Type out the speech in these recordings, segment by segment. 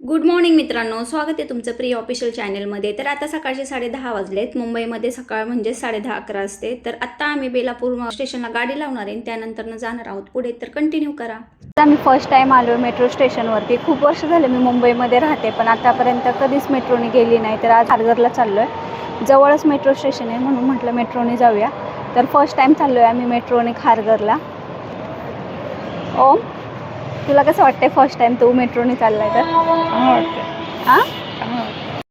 Good morning मित्रांनो, स्वागत आहे तुमचं प्री ऑफिशियल चॅनलमध्ये. तर आता सकाळचे 10:30 वाजलेत. मुंबईमध्ये सकाळ म्हणजे 10:30-11 असते. तर आत्ता आम्ही बेलापूर स्टेशनला गाडी लावणार आहे, त्यानंतर जाणार आहोत पुढे. तर कंटिन्यू करा. आता मी फर्स्ट टाइम आलो मेट्रो स्टेशनवरती. खूप वर्ष झाले मी मुंबईमध्ये राहते, पण आतापर्यंत कधीच मेट्रोने गेली नाही. तर आज खारघरला चाललो आहे. जवळच मेट्रो स्टेशन आहे म्हणून म्हटलं मेट्रोने जाऊया. तर फर्स्ट टाइम चाललो आहे आम्ही मेट्रोने खारघरला. ओम, तुला कसं वाटतंय फर्स्ट टाइम तू मेट्रोने चाललाय तर? हां,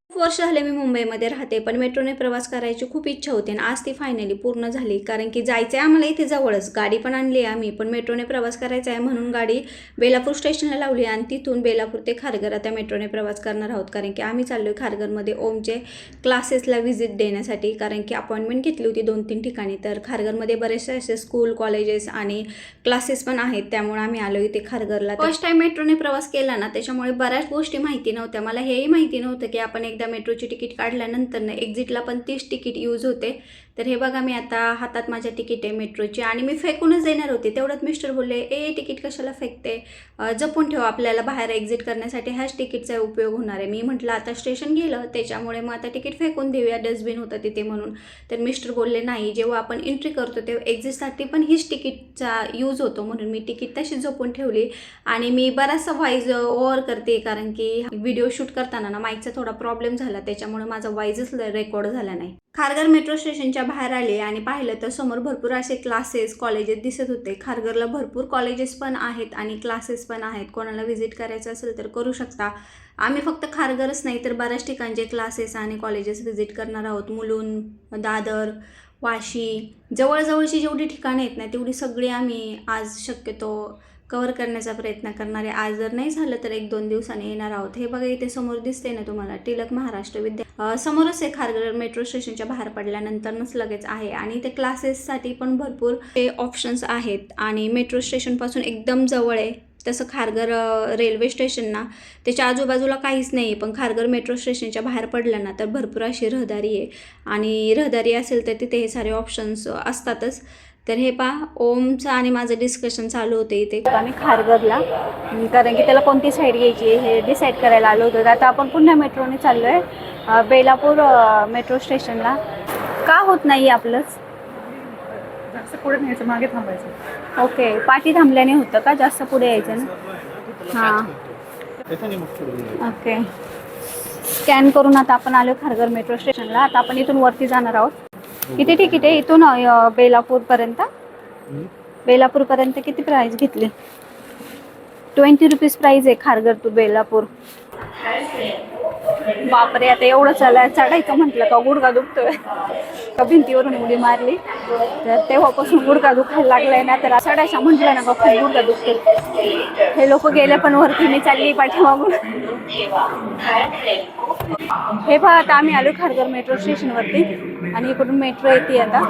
खूप वर्ष झाले मी मुंबईमध्ये राहते, पण मेट्रोने प्रवास करायची खूप इच्छा होती आणि आज ती फायनली पूर्ण झाली. कारण की जायचं आहे आम्हाला इथे जवळच, गाडी पण आणली आहे आम्ही, पण मेट्रोने प्रवास करायचा आहे म्हणून गाडी बेलापूर स्टेशनला लावली आणि तिथून बेलापूर ते खारघर आता मेट्रोने प्रवास करणार आहोत. कारण की आम्ही चाललो आहे खारघरमध्ये ओमचे क्लासेसला व्हिजिट देण्यासाठी, कारण की अपॉइंटमेंट घेतली होती 2-3 ठिकाणी. तर खारघरमध्ये बरेचसे असे स्कूल, कॉलेजेस आणि क्लासेस पण आहेत, त्यामुळे आम्ही आलो इथे खारघरला. फर्स्ट टाइम मेट्रोने प्रवास केला ना, त्याच्यामुळे बऱ्याच गोष्टी माहिती नव्हत्या. मला हेही माहिती नव्हतं की आपण एकदा मेट्रोची तिकीट काढल्यानंतर ना एक्झिटला पण 30 तिकीट यूज होते. तर हे बघा, मी आता हातात माझ्या तिकीट आहे मेट्रोची आणि मी फेकूनच देणार होते. तेवढ्यात मिस्टर बोलले, तिकीट कशाला फेकते, जपून ठेवा, आपल्याला बाहेर एक्झिट करण्यासाठी ह्याच तिकीटचा उपयोग होणार आहे. मी म्हटलं आता स्टेशन गेलं त्याच्यामुळे मग आता तिकीट फेकून देऊया, डस्टबिन होतं तिथे म्हणून. तर मिस्टर बोलले नाही, जेव्हा आपण एंट्री करतो तेव्हा एक्झिटसाठी पण हीच तिकीटचा यूज होतो, म्हणून मी तिकीट तशी जपून ठेवली. आणि मी बराचसा व्हॉइस ओव्हर करते, कारण की व्हिडिओ शूट करताना ना माईकचा थोडा प्रॉब्लेम झाला, त्याच्यामुळे माझा व्हॉइसच रेकॉर्ड झाला नाही. खारघर मेट्रो स्टेशनच्या बाहेर आले आणि पाहिलं तर समोर भरपूर असे क्लासेस, कॉलेजेस दिसत होते. खारघरला भरपूर कॉलेजेस पण आहेत आणि क्लासेस पण आहेत. कोणाला व्हिजिट करायचं असेल तर करू शकता. आम्ही फक्त खारघरच नाही तर बऱ्याच ठिकाणचे क्लासेस आणि कॉलेजेस व्हिजिट करणार आहोत. मुलुंड, दादर, वाशी, जवळजवळची जेवढी ठिकाणं आहेत ना तेवढी सगळी आम्ही आज शक्यतो कव्हर करण्याचा प्रयत्न करणार आहे. आज जर नाही झालं तर 1-2 दिवसांनी येणार आहोत. हे बघा, इथे समोर दिसते ना तुम्हाला टिळक महाराष्ट्र समोरच आहे. खारघर मेट्रो स्टेशनच्या बाहेर पडल्यानंतरच लगेच आहे आणि ते क्लासेससाठी पण भरपूर ऑप्शन्स आहेत आणि मेट्रो स्टेशनपासून एकदम जवळ आहे. तसं खारघर रेल्वे स्टेशन ना त्याच्या आजूबाजूला काहीच नाही आहे, पण खारघर मेट्रो स्टेशनच्या बाहेर पडलं ना तर भरपूर अशी रहदारी आहे आणि रहदारी असेल तर तिथे हे सारे ऑप्शन्स असतातच. तर हे पहा, ओमचं आणि माझं डिस्कशन चालू होते इथे आम्ही खारघरला, कारण की त्याला कोणती साईड घ्यायची हे डिसाईड करायला आलो होतो. आता आपण पुन्हा मेट्रोने चाललो आहे बेलापूर मेट्रो स्टेशनला. का होत नाही आपलंच? जास्त पुढे न्यायचं, मागे थांबायचं. ओके, पाठी थांबल्याने होतं का? जास्त पुढे यायचं ना? हां, ओके. स्कॅन करून आता आपण आलो खारघर मेट्रो स्टेशनला. आता आपण इथून वरती जाणार आहोत. किती तिकीट आहे इथून बेलापूरपर्यंत? बेलापूरपर्यंत किती प्राईस घेतली? 20 रुपीज प्राईस आहे खारघर टू बेलापूर. बापरे, आता एवढं चढायचं म्हटलं का गुडघा दुखतोय. भिंतीवरून उडी मारली तर तेव्हापासून गुडघा दुखायला लागलाय ना, तर चढायचं म्हटलं ना का खूप गुडघा दुखतोय. हे लोक गेले पण वरती, मी चालली पाठीमागून. हे पहा, आता आम्ही आलो खारघर मेट्रो स्टेशनवरती आणि इकडून मेट्रो येते आता.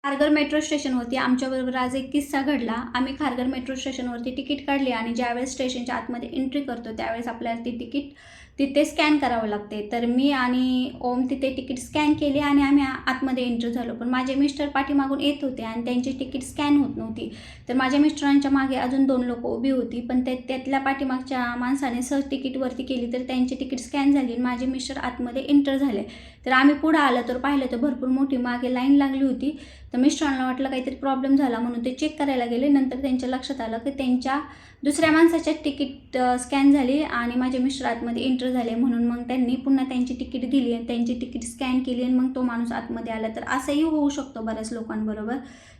खारघर मेट्रो स्टेशनवरती आमच्याबरोबर आज एक किस्सा घडला. आम्ही खारघर मेट्रो स्टेशनवरती तिकीट काढली आणि ज्यावेळेस स्टेशनच्या आतमध्ये एंट्री करतो त्यावेळेस आपल्याला ती तिकीट तिथे स्कॅन करावं लागते. तर मी आणि ओम तिथे तिकीट स्कॅन केली आणि आम्ही आतमध्ये एंट्री झालो. पण माझे मिस्टर पाठीमागून येत होते आणि त्यांची तिकीट स्कॅन होत नव्हती. तर माझ्या मिस्टरांच्या मागे अजून 2 लोक उभी होती, पण त्यातल्या पाठीमागच्या माणसाने सहज तिकीट वरती केली तर त्यांची तिकीट स्कॅन झाली आणि माझे मिस्टर आतमध्ये एंटर झाले. तर आम्ही पुढं आलं तर पाहिलं तर भरपूर मोठी मागे लाईन लागली होती. तर मिस्टरांना वाटलं काहीतरी प्रॉब्लेम झाला म्हणून ते चेक करायला गेले. नंतर त्यांच्या लक्षात आलं की त्यांच्या दुसऱ्या माणसाच्या तिकीट स्कॅन झाली आणि माझे मिस्टर आतमध्ये एंटर झाले, म्हणून मग त्यांनी पुन्हा त्यांची तिकीट दिली आणि त्यांची तिकीट स्कॅन केली आणि मग तो माणूस आतमध्ये आला. तर असंही होऊ शकतो बऱ्याच लोकांबरोबर.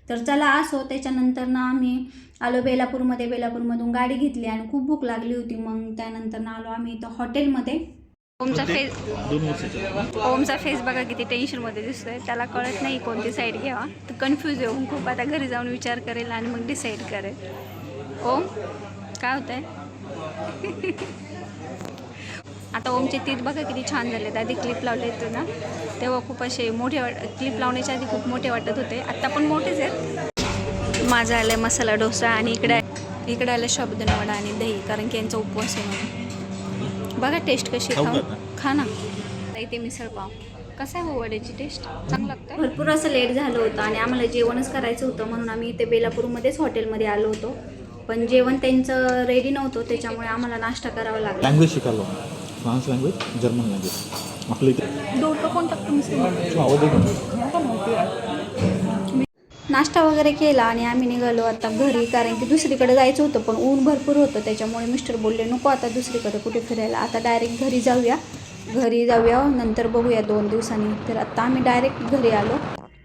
तर चला असो, त्याच्यानंतर ना आम्ही आलो बेलापूरमध्ये. बेलापूरमधून गाडी घेतली आणि खूप भूक लागली होती. मग त्यानंतर आलो आम्ही इथं हॉटेलमध्ये. ओमचा फेस बघा किती टेन्शनमध्ये दिसतोय. त्याला कळत नाही कोणती साईड घ्यावा, तर कन्फ्यूज येऊन खूप. आता घरी जाऊन विचार करेल आणि मग डिसाईड करेल. ओम, काय होत आहे? आता ओमचे तीत बघा किती छान झाले. आधी क्लिप लावले होते ना तेव्हा खूप असे मोठे क्लिप लावण्याच्या आधी खूप मोठे वाटत होते, आत्ता पण मोठेच आहेत. माझा आलं मसाला डोसा आणि इकडे आलं साबुदाणा वडा आणि दही, कारण की यांचा उपवास आहे म्हणून. बघा टेस्ट कशी, खा ना. इथे मिसळ पाव कसं आहे वड्याची टेस्ट? चांगलं लागतं. भरपूर असं लेट झालं होतं आणि आम्हाला जेवणच करायचं होतं म्हणून आम्ही इथे बेलापूरमध्येच हॉटेलमध्ये आलो होतो. पण जेवण त्यांचं रेडी नव्हतं, त्याच्यामुळे आम्हाला नाश्ता करावा लागला. लँग्वेज शिकायला फ्रान्स लँग्वेज, जर्मन लँग्वेज. आपलं इथे दोडका कोण टाकतो मी आवाज आहे. नाश्ता वगैरे केला आणि आम्ही निघालो आता घरी, कारण की दुसरीकडे जायचं होतं पण ऊन भरपूर होतं, त्याच्यामुळे मिस्टर बोलले नको आता दुसरीकडे कुठे फिरायला, आता डायरेक्ट घरी जाऊया नंतर बघूया 2 दिवसांनी. तर आता आम्ही डायरेक्ट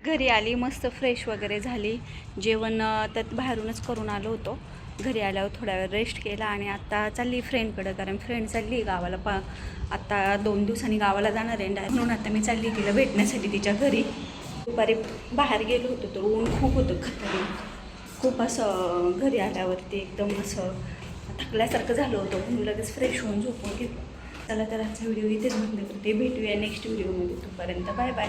घरी आली, मस्त फ्रेश वगैरे झाली, जेवण त्यात बाहेरूनच करून आलो होतो. घरी आल्यावर थोडा वेळ रेस्ट केला आणि आता चालली फ्रेंडकडं, कारण फ्रेंड चालली गावाला आता 2 दिवसांनी गावाला जाणार आहे डायरेक्ट, म्हणून आता मी चालली तिला भेटण्यासाठी तिच्या घरी. दुपारी बाहेर गेलो होतो तर ऊन खूप होतं खतरनाक, खूप असं घरी आल्यावरती एकदम असं थकल्यासारखं झालं होतं, म्हणून लगेच फ्रेश होऊन झोपून घेतलं. चला तर आजचा व्हिडिओ इथेच बंद करते, भेटूया नेक्स्ट व्हिडिओमध्ये, तोपर्यंत बाय बाय.